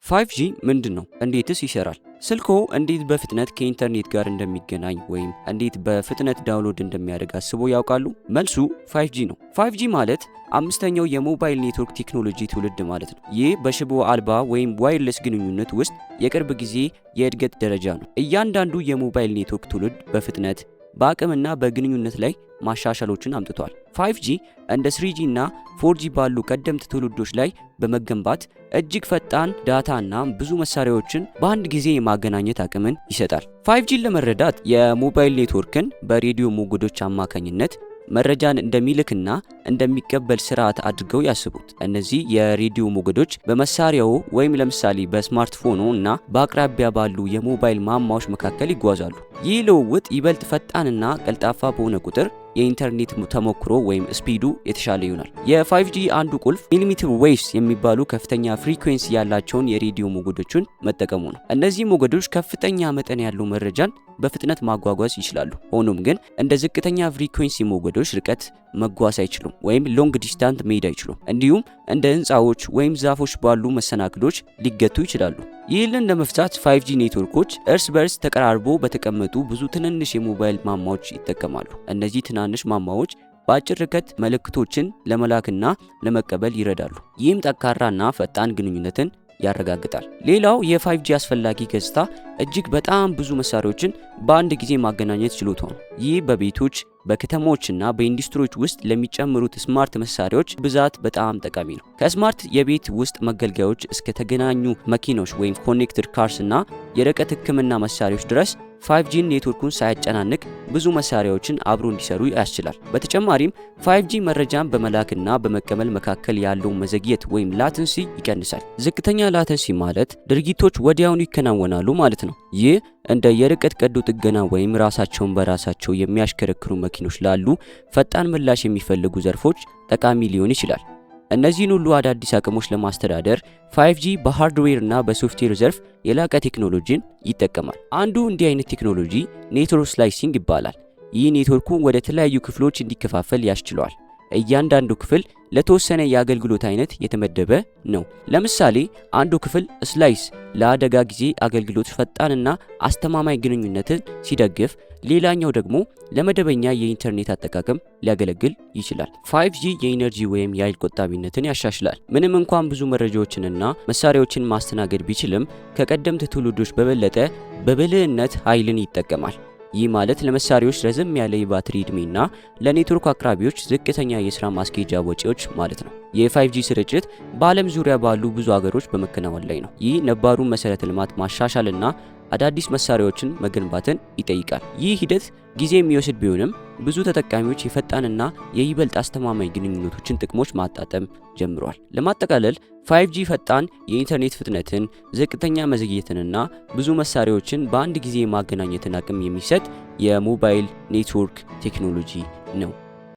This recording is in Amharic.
5G ምንድነው? እንዴትስ ይሰራል? ስልኮ እንዴት በፍጥነት ከኢንተርኔት ጋር እንደሚገናኝ ወይም እንዴት በፍጥነት ዳውንሎድ እንደሚያደርግ አስበው ያውቃሉ? መልሱ 5G ነው። 5G ማለት አምስተኛው የሞባይል ኔትወርክ ቴክኖሎጂ ትውልድ ማለት ነው። ይህ በሽቦ አልባ ወይም ዋይርለስ ግንኙነት ውስጥ የቅርብ ጊዜ የእድገት ደረጃ ነው። እያንዳንዱ የሞባይል ኔትወርክ ትውልድ በፍጥነት በአቅምና በግንኙነት ላይ ማሻሻሎችን አምጥቷል። 5G እንደ 3G እና 4G ባሉ ቀደምት ትውልዶች ላይ በመገንባት እጅግ ፈጣን ዳታና ብዙ መሳሪያዎችን በአንድ ጊዜ የማገናኘት አቅምን ይሰጣል። 5Gን ለመረዳት የሞባይል ኔትወርክን በሬዲዮ ሞገዶች አማካኝነት መረጃን እንደሚልክና እንደሚቀበል ስርዓት አድርገው ያስቡት። እነዚህ የሬዲዮ ሞገዶች በመሳሪያው ወይም ለምሳሌ በስማርትፎኑ እና በአቅራቢያ ባሉ የሞባይል ማማዎች መካከል ይጓዛሉ። ይህ ልውውጥ ይበልጥ ፈጣንና ቀልጣፋ በሆነ ቁጥር የኢንተርኔት ተሞክሮ ወይም ስፒዱ የተሻለ ይሆናል። የ5G አንዱ ቁልፍ ሚሊሜትር ዌቭስ የሚባሉ ከፍተኛ ፍሪኩዌንሲ ያላቸውን የሬዲዮ ሞገዶችን መጠቀሙ ነው። እነዚህ ሞገዶች ከፍተኛ መጠን ያለው መረጃን በፍጥነት ማጓጓዝ ይችላሉ። ሆኖም ግን እንደ ዝቅተኛ ፍሪኩዌንሲ ሞገዶች ርቀት መጓዝ አይችሉም ወይም ሎንግ ዲስታንስ መሄድ አይችሉም። እንዲሁም እንደ ህንፃዎች ወይም ዛፎች ባሉ መሰናክሎች ሊገቱ ይችላሉ። ይህንን ለመፍታት 5G ኔትወርኮች እርስ በርስ ተቀራርቦ በተቀመጡ ብዙ ትንንሽ የሞባይል ማማዎች ይጠቀማሉ። እነዚህ ትናንሽ ማማዎች በአጭር ርቀት መልእክቶችን ለመላክና ለመቀበል ይረዳሉ። ይህም ጠንካራና ፈጣን ግንኙነትን ያረጋግጣል። ሌላው የ5G አስፈላጊ ገጽታ እጅግ በጣም ብዙ መሳሪያዎችን በአንድ ጊዜ ማገናኘት ችሎታው ነው። ይህ በቤቶች በከተሞችና በኢንዱስትሪዎች ውስጥ ለሚጨምሩት ስማርት መሳሪያዎች ብዛት በጣም ጠቃሚ ነው። ከስማርት የቤት ውስጥ መገልገያዎች እስከ ተገናኙ መኪኖች ወይም ኮኔክትድ ካርስ እና የርቀት ሕክምና መሳሪያዎች ድረስ 5G ኔትወርኩን ሳያጨናንቅ ብዙ መሳሪያዎችን አብሮ እንዲሰሩ ያስችላል። በተጨማሪም 5G መረጃን በመላክና በመቀበል መካከል ያለውን መዘግየት ወይም ላተንሲ ይቀንሳል። ዝቅተኛ ላተንሲ ማለት ድርጊቶች ወዲያውኑ ይከናወናሉ ማለት ነው። ይህ እንደ የርቀት ቀዶ ጥገና ወይም ራሳቸውን በራሳቸው የሚያሽከረክሩ መኪኖች ላሉ ፈጣን ምላሽ የሚፈልጉ ዘርፎች ጠቃሚ ሊሆን ይችላል። እነዚህን ሁሉ አዳዲስ አቅሞች ለማስተዳደር 5G በሃርድዌር እና በሶፍትዌር ዘርፍ የላቀ ቴክኖሎጂን ይጠቀማል። አንዱ እንዲህ አይነት ቴክኖሎጂ ኔትወርክ ስላይሲንግ ይባላል። ይህ ኔትወርኩን ወደ ተለያዩ ክፍሎች እንዲከፋፈል ያስችለዋል። እያንዳንዱ ክፍል ለተወሰነ የአገልግሎት አይነት የተመደበ ነው። ለምሳሌ አንዱ ክፍል ስላይስ ለአደጋ ጊዜ አገልግሎት ፈጣንና አስተማማኝ ግንኙነትን ሲደግፍ፣ ሌላኛው ደግሞ ለመደበኛ የኢንተርኔት አጠቃቀም ሊያገለግል ይችላል። 5G የኢነርጂ ወይም የኃይል ቆጣቢነትን ያሻሽላል። ምንም እንኳን ብዙ መረጃዎችንና መሳሪያዎችን ማስተናገድ ቢችልም ከቀደምት ትውልዶች በበለጠ በብልህነት ኃይልን ይጠቀማል። ይህ ማለት ለመሳሪያዎች ረዘም ያለ የባትሪ ዕድሜና ለኔትወርክ አቅራቢዎች ዝቅተኛ የሥራ ማስኬጃ ወጪዎች ማለት ነው። የ5G ስርጭት በዓለም ዙሪያ ባሉ ብዙ ሀገሮች በመከናወን ላይ ነው። ይህ ነባሩን መሰረተ ልማት ማሻሻልና አዳዲስ መሳሪያዎችን መገንባትን ይጠይቃል። ይህ ሂደት ጊዜ የሚወስድ ቢሆንም ብዙ ተጠቃሚዎች የፈጣንና የይበልጥ አስተማማኝ ግንኙነቶችን ጥቅሞች ማጣጣም ጀምረዋል። ለማጠቃለል 5G ፈጣን የኢንተርኔት ፍጥነትን፣ ዝቅተኛ መዘግየትንና ብዙ መሳሪያዎችን በአንድ ጊዜ የማገናኘትን አቅም የሚሰጥ የሞባይል ኔትወርክ ቴክኖሎጂ ነው።